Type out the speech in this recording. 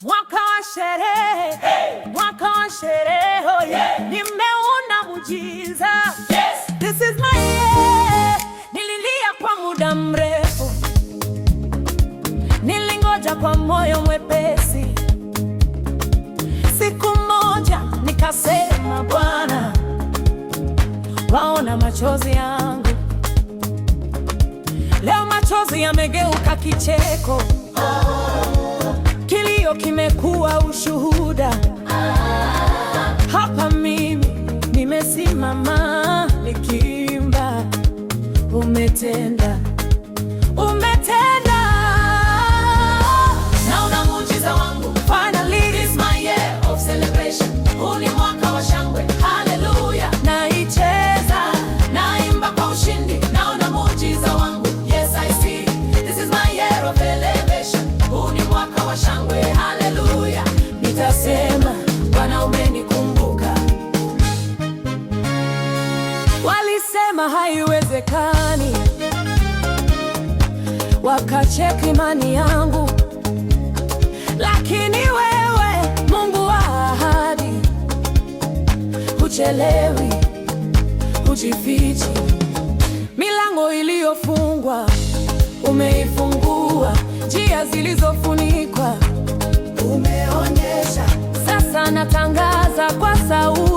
Mwaka wa sherehe, hey! Mwaka wa sherehe, oh yeah! Nimeona muujiza. Yes! This is my year. Nililia kwa muda mrefu, nilingoja kwa moyo mwepesi. Siku moja nikasema, Bwana, waona machozi yangu. Leo machozi yamegeuka kicheko. Kilio kimekuwa ushuhuda. Hapa mimi nimesimama nikiimba, umetenda, umetenda. Naona muujiza wangu. Finally, this is my year of celebration. Huu ni mwaka wa shangwe. Hallelujah. Naicheza, naimba kwa ushindi. Naona muujiza wangu. Yes, I see. This is my year of elevation. Huu ni mwaka wa shangwe. Hallelujah. Nitasema, Bwana umenikumbuka. Walisema haiwezekani, wakacheka imani yangu, lakini wewe, Mungu wa ahadi, huchelewi, hujifichi. Milango iliyofungwa umeifungua, njia zilizofunikwa umeonyesha. Sasa natangaza kwa sauti,